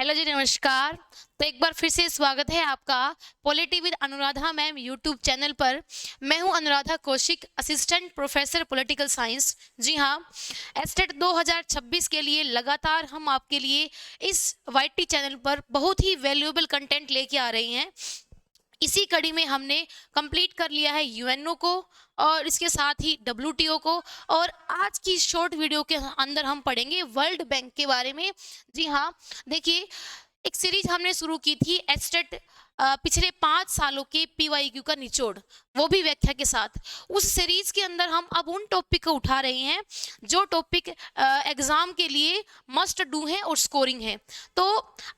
Hello जी, नमस्कार। तो एक बार फिर से स्वागत है आपका polity with Anuradha ma'am YouTube channel पर। मैं हूं Anuradha Kaushik, assistant professor political science. जी हां, एस्टेट 2026 के लिए लगातार हम आपके लिए इस वाईटी चैनल पर बहुत ही वैल्यूएबल कंटेंट लेके आ रहे हैं। इसी कड़ी में हमने कंप्लीट कर लिया है यूएनओ को और इसके साथ ही डब्ल्यूटीओ को, और आज की शॉर्ट वीडियो के अंदर हम पढ़ेंगे वर्ल्ड बैंक के बारे में। जी हाँ, देखिए, एक सीरीज हमने शुरू की थी एस्टेट पिछले 5 सालों के पीवाईक्यू का निचोड़, वो भी व्याख्या के साथ। उस सीरीज के अंदर हम अब उन टॉपिक को उठा रहे हैं जो टॉपिक एग्जाम के लिए मस्ट डू है और स्कोरिंग है। तो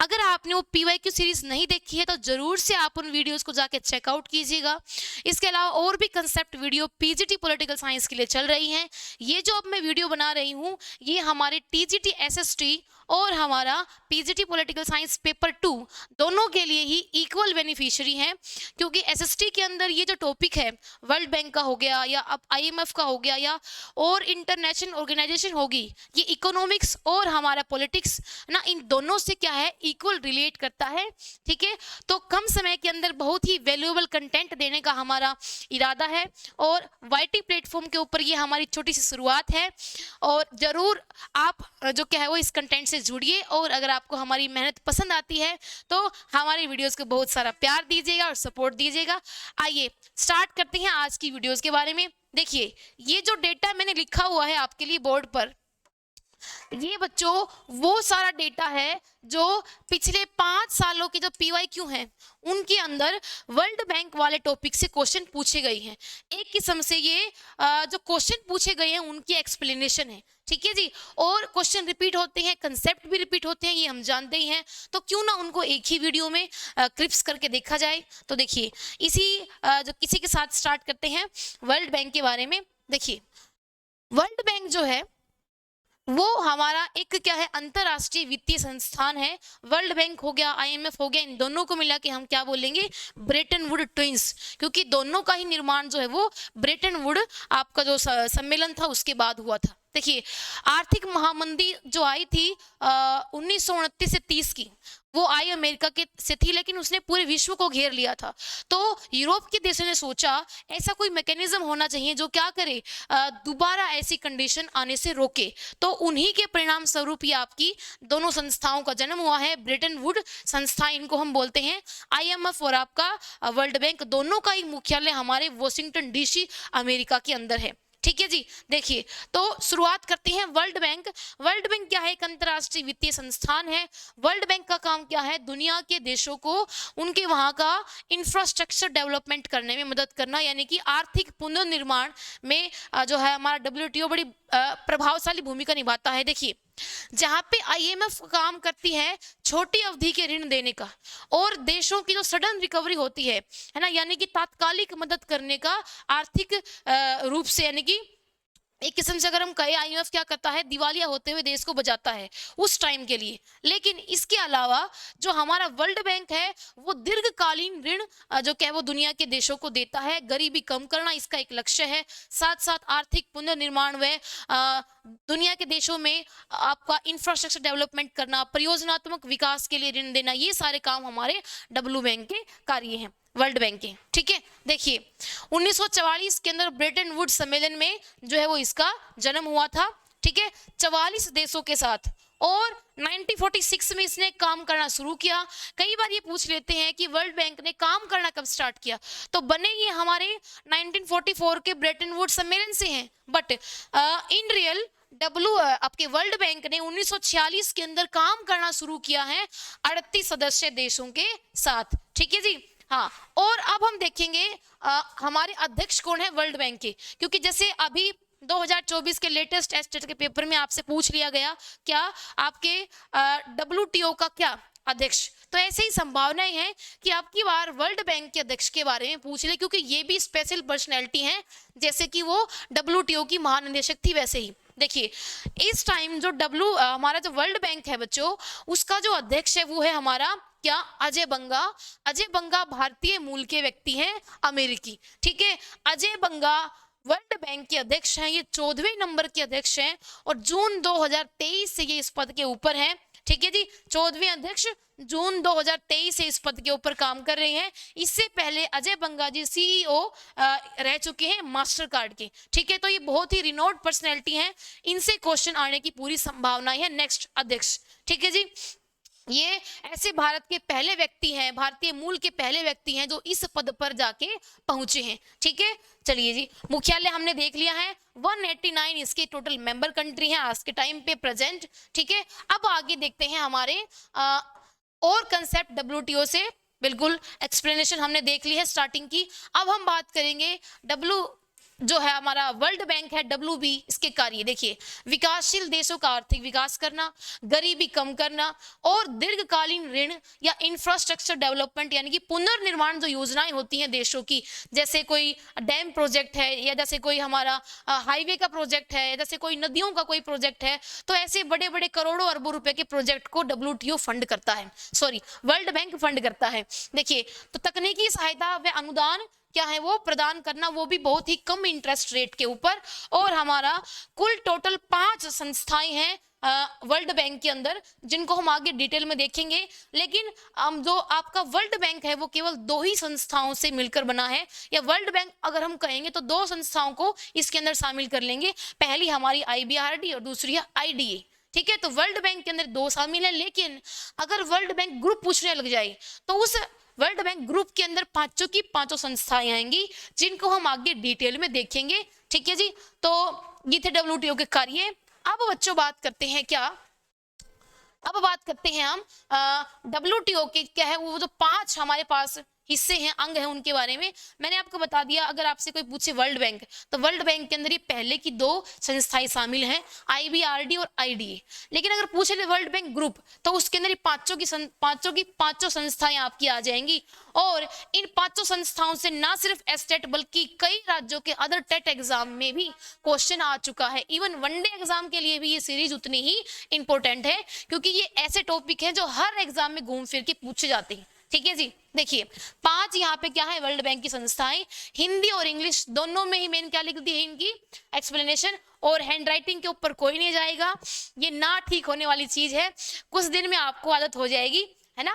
अगर आपने वो पीवाईक्यू सीरीज नहीं देखी है तो जरूर से आप उन वीडियोस को जाके चेकआउट कीजिएगा। इसके अलावा और भी concept video PGT political science के लिए चल रही हैं। ये जो अब मैं वीडियो बना रही हूँ ये हमारे टीजीटी एसएसटी और हमारा पीजीटी पॉलिटिकल साइंस पेपर 2 दोनों के लिए ही इक्वल बेनिफिशियरी हैं, क्योंकि एसएसटी के अंदर ये जो टॉपिक है वर्ल्ड बैंक का हो गया या अब आईएमएफ का हो गया या और इंटरनेशनल ऑर्गेनाइजेशन होगी, ये इकोनॉमिक्स और हमारा पॉलिटिक्स ना, इन दोनों से क्या है इक्वल रिलेट करता है। ठीक है, तो कम समय के अंदर बहुत ही वैल्यूएबल कंटेंट देने का हमारा इरादा है और वाईटी प्लेटफॉर्म के ऊपर ये हमारी छोटी सी शुरुआत है। और जरूर आप जो क्या है वो इस कंटेंट से जुड़िए, और अगर आपको हमारी मेहनत पसंद आती है तो हमारी वीडियोस को बहुत सारा प्यार दीजिएगा और सपोर्ट दीजिएगा। आइए स्टार्ट करते हैं आज की वीडियोस के बारे में। देखिए, ये जो डेटा मैंने लिखा हुआ है आपके लिए बोर्ड पर, ये बच्चों वो सारा डेटा है जो पिछले 5 सालों के जो पीवाईक्यू हैं उनके अंदर वर्ल्ड बैंक वाले टॉपिक से क्वेश्चन पूछे गए हैं। एक किस्म से ये जो क्वेश्चन पूछे गए हैं उनकी एक्सप्लेनेशन है। ठीक है जी, और क्वेश्चन रिपीट होते हैं, कंसेप्ट भी रिपीट होते हैं, ये हम जानते ही हैं। तो क्यों ना उनको एक ही वीडियो में क्लिप्स करके देखा जाए। तो देखिए, जो किसी के साथ स्टार्ट करते हैं वर्ल्ड बैंक के बारे में। देखिए, वर्ल्ड बैंक जो है वो हमारा एक क्या है अंतरराष्ट्रीय वित्तीय संस्थान है। वर्ल्ड बैंक हो गया, आईएमएफ हो गया, इन दोनों को मिला के हम क्या बोलेंगे, ब्रेटन वुड ट्विंस, क्योंकि दोनों का ही निर्माण जो है वो ब्रेटन वुड आपका जो सम्मेलन था उसके बाद हुआ था। देखिए, आर्थिक महामंदी जो आई थी 1929 से 30 की, वो आई अमेरिका के से थी, लेकिन उसने पूरे विश्व को घेर लिया था। तो यूरोप के देशों ने सोचा ऐसा कोई मैकेनिज्म होना चाहिए जो क्या करे, दोबारा ऐसी कंडीशन आने से रोके। तो उन्हीं के परिणाम स्वरूप ही आपकी दोनों संस्थाओं का जन्म हुआ है। ब्रेटन वुड संस्था इनको हम बोलते हैं। आईएमएफ और आपका वर्ल्ड बैंक दोनों का ही मुख्यालय हमारे वॉशिंगटन डीसी अमेरिका के अंदर है। ठीक है जी, देखिए, तो शुरुआत करते हैं वर्ल्ड बैंक। वर्ल्ड बैंक क्या है, एक अंतरराष्ट्रीय वित्तीय संस्थान है। वर्ल्ड बैंक का काम क्या है, दुनिया के देशों को उनके वहां का इंफ्रास्ट्रक्चर डेवलपमेंट करने में मदद करना, यानी कि आर्थिक पुनर्निर्माण में जो है हमारा डब्ल्यूटीओ बड़ी प्रभावशाली भूमिका निभाता है। देखिए, जहां पे आईएमएफ काम करती है छोटी अवधि के ऋण देने का, और देशों की जो सडन रिकवरी होती है ना, यानी कि तात्कालिक मदद करने का आर्थिक रूप से, यानी कि एक किस्म से अगर हम कहें आईएमएफ क्या करता है, दिवालिया होते हुए देश को बचाता है उस टाइम के लिए। लेकिन इसके अलावा जो हमारा वर्ल्ड बैंक है वो दीर्घकालीन ऋण जो क्या है वो दुनिया के देशों को देता है। गरीबी कम करना इसका एक लक्ष्य है, साथ साथ आर्थिक पुनर्निर्माण व दुनिया के देशों में आपका इंफ्रास्ट्रक्चर डेवलपमेंट करना, परियोजनात्मक विकास के लिए ऋण देना, ये सारे काम हमारे डब्ल्यू बैंक के कार्य हैं, वर्ल्ड बैंक के। ठीक है, देखिए 1944 के अंदर ब्रेटन वुड सम्मेलन में जो है वो इसका जन्म हुआ था। ठीक है, 44 देशों के साथ, और 1946 में इसने काम करना शुरू किया। कई बार ये पूछ लेते हैं कि वर्ल्ड बैंक ने काम करना कब स्टार्ट किया, तो बने ये हमारे 1944 के ब्रेटन वुड सम्मेलन से हैं, बट इन रियल आपके वर्ल्ड बैंक ने 1946 के अंदर काम करना शुरू किया है 38 सदस्य देशों के साथ। ठीक है जी, हाँ। और अब हम देखेंगे हमारे अध्यक्ष कौन है वर्ल्ड बैंक के, क्योंकि जैसे अभी 2024 के लेटेस्ट एस्टेट के पेपर में आपसे पूछ लिया गया क्या आपके डब्ल्यूटीओ का क्या अध्यक्ष, तो ऐसे ही संभावनाएं हैं कि आपकी बार वर्ल्ड बैंक के अध्यक्ष के बारे में पूछ ले, क्योंकि ये भी स्पेशल पर्सनैलिटी हैं, जैसे कि वो डब्ल्यूटीओ की महानिदेशक थी वैसे ही। देखिए, इस टाइम जो हमारा जो वर्ल्ड बैंक है बच्चों, उसका जो अध्यक्ष है वो है हमारा क्या, अजय बंगा। अजय बंगा भारतीय मूल के व्यक्ति हैं, अमेरिकी। ठीक है, अजय बंगा वर्ल्ड बैंक के अध्यक्ष हैं, ये 14वें नंबर के अध्यक्ष हैं, और जून 2023 से ये इस पद के ऊपर हैं। ठीक है जी। 14वें अध्यक्ष जून 2023 से इस पद के ऊपर काम कर रहे हैं। इससे पहले अजय बंगा जी सीईओ रह चुके हैं मास्टर कार्ड के, ठीक है। तो ये बहुत ही रिनोड पर्सनैलिटी हैं, इनसे क्वेश्चन आने की पूरी संभावना है। नेक्स्ट अध्यक्ष, ठीक है जी, ये ऐसे भारत के पहले व्यक्ति हैं, भारतीय मूल के पहले व्यक्ति हैं जो इस पद पर जाके पहुंचे हैं, ठीक है। चलिए जी, मुख्यालय हमने देख लिया है। 189 इसके टोटल मेंबर कंट्री हैं आज के टाइम पे प्रेजेंट, ठीक है। अब आगे देखते हैं हमारे और कंसेप्ट डब्ल्यूटीओ से, बिल्कुल एक्सप्लेनेशन हमने देख ली है स्टार्टिंग की। अब हम बात करेंगे डब्ल्यू जो है हमारा वर्ल्ड बैंक है WB, इसके कार्य देखिए, विकासशील देशों का आर्थिक विकास करना, गरीबी कम करना और दीर्घकालीन ऋण या इंफ्रास्ट्रक्चर डेवलपमेंट यानी कि पुनर्निर्माण जो योजनाएं होती हैं देशों की, जैसे कोई डैम प्रोजेक्ट है या जैसे कोई हमारा हाईवे का प्रोजेक्ट है या जैसे कोई नदियों का कोई प्रोजेक्ट है, तो ऐसे बड़े बड़े करोड़ों अरबों रुपए के प्रोजेक्ट को WTO फंड करता है, सॉरी वर्ल्ड बैंक फंड करता है। देखिए, तो तकनीकी सहायता व अनुदान क्या है वो प्रदान करना, वो भी बहुत ही कम इंटरेस्ट रेट के ऊपर। और हमारा कुल टोटल 5 संस्थाएं हैं वर्ल्ड बैंक के अंदर, जिनको हम आगे डिटेल में देखेंगे। लेकिन जो आपका वर्ल्ड बैंक है वो केवल 2 ही संस्थाओं से मिलकर बना है, या वर्ल्ड बैंक अगर हम कहेंगे तो 2 संस्थाओं को इसके अंदर शामिल कर लेंगे। पहली हमारी IBRD और दूसरी है IDA, ठीक है। तो वर्ल्ड बैंक के अंदर 2 शामिल है, लेकिन अगर वर्ल्ड बैंक ग्रुप पूछने लग जाए तो उस वर्ल्ड बैंक ग्रुप के अंदर 5 की 5 संस्थाएं आएंगी, जिनको हम आगे डिटेल में देखेंगे, ठीक है जी। तो ये थे WTO के कार्य। अब बच्चों बात करते हैं क्या, अब बात करते हैं हम WTO के क्या है वो जो 5 हमारे पास हिस्से हैं, अंग हैं, उनके बारे में मैंने आपको बता दिया। अगर आपसे कोई पूछे वर्ल्ड बैंक, तो वर्ल्ड बैंक के अंदर ये पहले की 2 संस्थाएं शामिल हैं, IBRD और IDA। लेकिन अगर पूछे वर्ल्ड बैंक ग्रुप, तो उसके अंदर ये 5 संस्थाएं आपकी आ जाएंगी। और इन 5 संस्थाओं से ना सिर्फ एस्टेट बल्कि कई राज्यों के अदर टेट एग्जाम में भी क्वेश्चन आ चुका है। इवन वनडे एग्जाम के लिए भी ये सीरीज उतनी ही इंपॉर्टेंट है, क्योंकि ये ऐसे टॉपिक हैं जो हर एग्जाम में घूम फिर के पूछे जाते हैं, ठीक है जी। देखिए 5 यहाँ पे क्या है वर्ल्ड बैंक की संस्थाएं, हिंदी और इंग्लिश दोनों में ही मैंने क्या लिख दी है इनकी एक्सप्लेनेशन। और हैंड राइटिंग के ऊपर कोई नहीं जाएगा, ये ना ठीक होने वाली चीज है, कुछ दिन में आपको आदत हो जाएगी, है ना,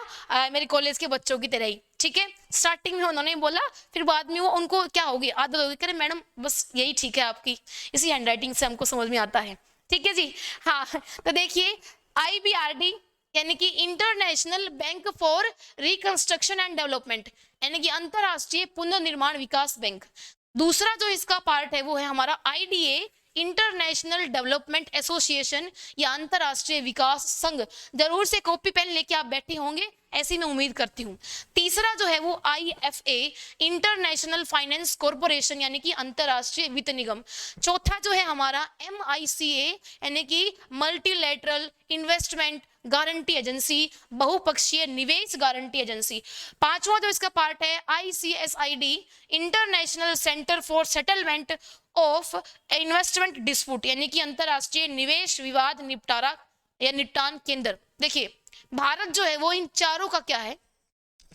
मेरे कॉलेज के बच्चों की तरह ही, ठीक है। स्टार्टिंग में उन्होंने बोला, फिर बाद में वो उनको क्या होगी, आदत होगी, कह रहे मैडम बस यही ठीक है आपकी, इसी हैंड राइटिंग से हमको समझ में आता है, ठीक है जी। हाँ, तो देखिए IBRD यानी कि international bank for reconstruction and development, यानी कि अंतरराष्ट्रीय पुनर्निर्माण विकास बैंक। दूसरा जो इसका पार्ट है वो है हमारा IDA, इंटरनेशनल डेवलपमेंट एसोसिएशन या अंतरराष्ट्रीय विकास संघ। जरूर से कॉपी पेन लेके आप बैठे होंगे, ऐसी मैं उम्मीद करती हूँ। तीसरा जो है वो IFA, इंटरनेशनल फाइनेंस कॉरपोरेशन यानी कि अंतरराष्ट्रीय वित्त निगम। चौथा जो है हमारा MICA यानी कि मल्टीलैटरल इन्वेस्टमेंट गारंटी एजेंसी, बहुपक्षीय निवेश गारंटी एजेंसी। पांचवा जो इसका पार्ट है ICSID, international centre for settlement of investment dispute यानी कि अंतरराष्ट्रीय निवेश विवाद निपटारा या निपटान केंद्र। देखिए भारत जो है वो इन चारों का क्या है,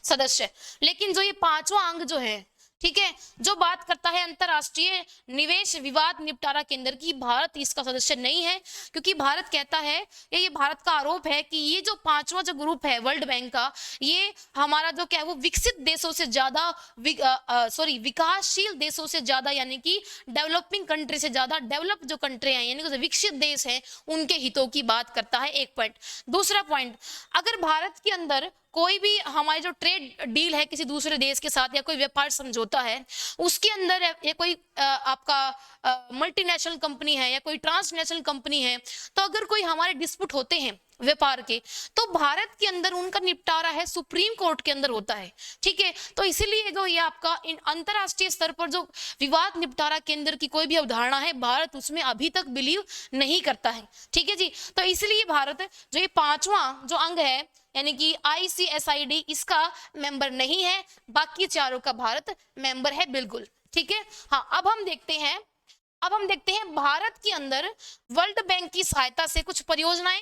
सदस्य। लेकिन जो ये 5वां अंग जो है, ठीक है, जो बात करता है अंतरराष्ट्रीय निवेश विवाद निपटारा केंद्र की, भारत इसका सदस्य नहीं है, क्योंकि भारत कहता है, ये भारत का आरोप है कि ये जो 5वां जो ग्रुप है वर्ल्ड बैंक का, ये हमारा जो क्या है वो विकसित देशों से ज्यादा विकासशील देशों से ज्यादा यानी कि डेवलपिंग कंट्री से ज्यादा डेवलप जो कंट्री हैं यानी कि विकसित देश हैं उनके हितों की बात करता है, एक पॉइंट। दूसरा पॉइंट, अगर भारत के अंदर कोई भी हमारी जो ट्रेड डील है किसी दूसरे देश के साथ या कोई व्यापार समझौता है, उसके अंदर या कोई आपका मल्टीनेशनल कंपनी है या कोई ट्रांसनेशनल कंपनी है, तो अगर कोई हमारे डिस्प्यूट होते हैं व्यापार के, तो भारत के अंदर उनका निपटारा है सुप्रीम कोर्ट के अंदर होता है, ठीक है। तो इसीलिए जो ये आपका अंतरराष्ट्रीय स्तर पर जो विवाद निपटारा केंद्र की कोई भी अवधारणा है, भारत उसमें अभी तक बिलीव नहीं करता है, ठीक है जी। तो इसलिए भारत जो ये 5वां जो अंग है यानी कि ICSID इसका मेंबर नहीं है, बाकी चारों का भारत मेंबर है, बिल्कुल ठीक है। हाँ, अब हम देखते हैं भारत के अंदर वर्ल्ड बैंक की सहायता से कुछ परियोजनाएं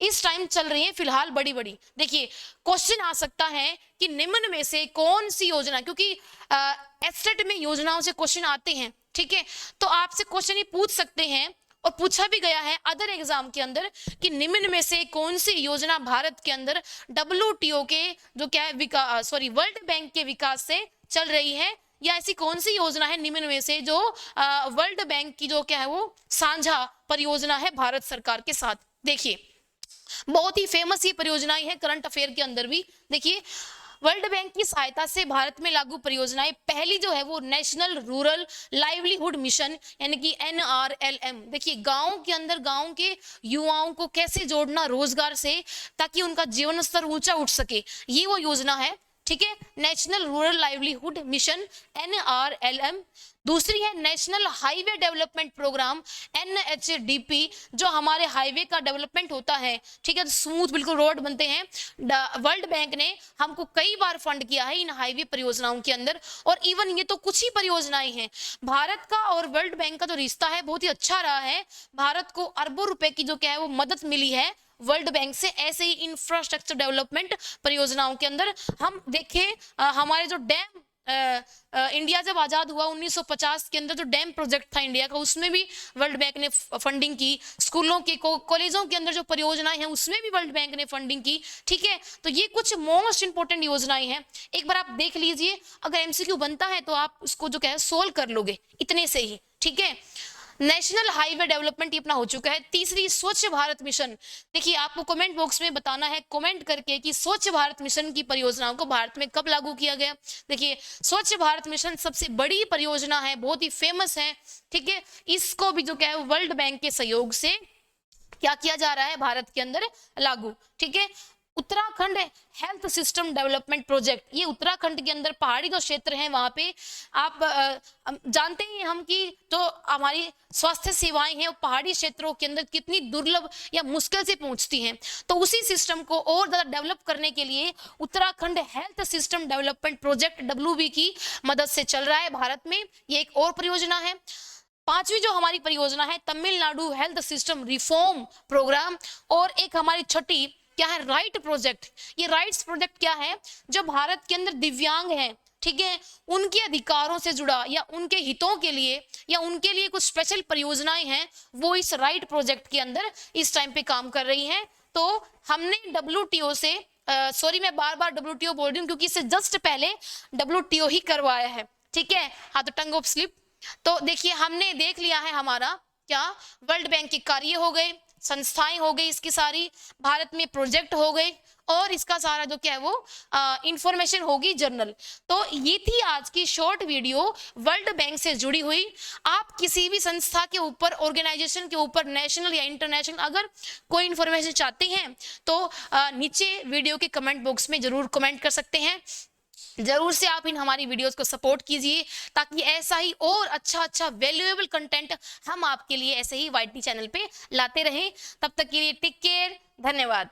इस टाइम चल रही है फिलहाल बड़ी बड़ी। देखिए क्वेश्चन आ सकता है कि निम्न में से कौन सी योजना, क्योंकि एस्टेट में योजनाओं से क्वेश्चन आते हैं, ठीक है, तो आपसे क्वेश्चन ये पूछ सकते हैं और पूछा भी गया है अदर एग्जाम के अंदर कि निम्न में से कौन सी योजना भारत के अंदर WTO के जो क्या है विकास वर्ल्ड बैंक के विकास से चल रही है, या ऐसी कौन सी योजना है निम्न में से जो वर्ल्ड बैंक की जो क्या है वो साझा परियोजना है भारत सरकार के साथ। देखिए बहुत ही फेमस ये परियोजनाएं हैं करंट अफेयर के अंदर भी। देखिए वर्ल्ड बैंक की सहायता से भारत में लागू परियोजनाएं, पहली जो है वो नेशनल रूरल लाइवलीहुड मिशन यानी कि NRLM। देखिए गांव के अंदर गांव के युवाओं को कैसे जोड़ना रोजगार से ताकि उनका जीवन स्तर ऊंचा उठ सके, ये वो योजना है। ठीक है, national rural livelihood mission NRLM। दूसरी है national highway development programme NHDP, जो हमारे हाईवे का डेवलपमेंट होता है। ठीक है, तो स्मूथ बिल्कुल रोड बनते हैं। वर्ल्ड बैंक ने हमको कई बार फंड किया है इन हाईवे परियोजनाओं के अंदर, और इवन ये तो कुछ ही परियोजनाएं हैं। भारत का और वर्ल्ड बैंक का जो रिश्ता है बहुत ही अच्छा रहा है। भारत को अरबों रुपए की जो क्या है वो मदद मिली है वर्ल्ड बैंक से ऐसे ही इंफ्रास्ट्रक्चर डेवलपमेंट परियोजनाओं के अंदर। हम देखें हमारे जो डैम इंडिया जब आजाद हुआ 1950 के अंदर जो डैम प्रोजेक्ट था इंडिया का, उसमें भी वर्ल्ड बैंक ने फंडिंग की। स्कूलों के कॉलेजों के अंदर जो परियोजनाएं हैं उसमें भी वर्ल्ड बैंक ने फंडिंग की। ठीक है, तो ये कुछ मोस्ट इंपोर्टेंट योजनाएं हैं, एक बार आप देख लीजिए। अगर MCQ बनता है तो आप उसको जो क्या है सोल्व कर लोगे इतने से ही। ठीक है, नेशनल हाईवे डेवलपमेंट अपना हो चुका है। तीसरी स्वच्छ भारत मिशन। देखिए आपको कमेंट बॉक्स में बताना है कमेंट करके कि स्वच्छ भारत मिशन की परियोजनाओं को भारत में कब लागू किया गया। देखिए स्वच्छ भारत मिशन सबसे बड़ी परियोजना है, बहुत ही फेमस है। ठीक है, इसको भी जो क्या है वर्ल्ड बैंक के सहयोग से क्या किया जा रहा है भारत के अंदर लागू। ठीक है, Uttarakhand health system development project, ये उत्तराखंड के अंदर पहाड़ी जो क्षेत्र हैं वहां पे आप जानते हैं हम कि जो हमारी स्वास्थ्य सेवाएं हैं वो पहाड़ी क्षेत्रों के अंदर कितनी दुर्लभ या मुश्किल से पहुंचती हैं। तो उसी सिस्टम को और ज्यादा डेवलप करने के लिए Uttarakhand health system development project WB की मदद से चल रहा है भारत में। ये एक और परियोजना है। पांचवी जो हमारी परियोजना है Tamil Nadu health system reform programme, और एक हमारी छठी क्या है राइट प्रोजेक्ट। ये राइट्स प्रोजेक्ट क्या है, जो भारत के अंदर दिव्यांग हैं, ठीक है, उनके अधिकारों से जुड़ा या उनके हितों के लिए या उनके लिए कुछ स्पेशल परियोजनाएं हैं, वो इस राइट प्रोजेक्ट के अंदर इस टाइम पे काम कर रही हैं। तो हमने WTO से सॉरी मैं बार बार WTO बोल रही हूँ क्योंकि इससे जस्ट पहले WTO ही करवाया है। ठीक है, हाँ तो टंग ऑफ स्लिप। तो देखिए हमने देख लिया है हमारा क्या वर्ल्ड बैंक के कार्य हो गए, संस्थाएं हो गई इसकी सारी, भारत में प्रोजेक्ट हो गए, और इसका सारा जो क्या है वो इंफॉर्मेशन होगी जर्नल। तो ये थी आज की शॉर्ट वीडियो वर्ल्ड बैंक से जुड़ी हुई। आप किसी भी संस्था के ऊपर ऑर्गेनाइजेशन के ऊपर नेशनल या इंटरनेशनल अगर कोई इंफॉर्मेशन चाहते हैं तो नीचे वीडियो के कमेंट बॉक्स में जरूर कमेंट कर सकते हैं। जरूर से आप इन हमारी वीडियोस को सपोर्ट कीजिए ताकि ऐसा ही और अच्छा वैल्यूएबल कंटेंट हम आपके लिए ऐसे ही YT चैनल पे लाते रहें। तब तक के लिए टेक केयर, धन्यवाद।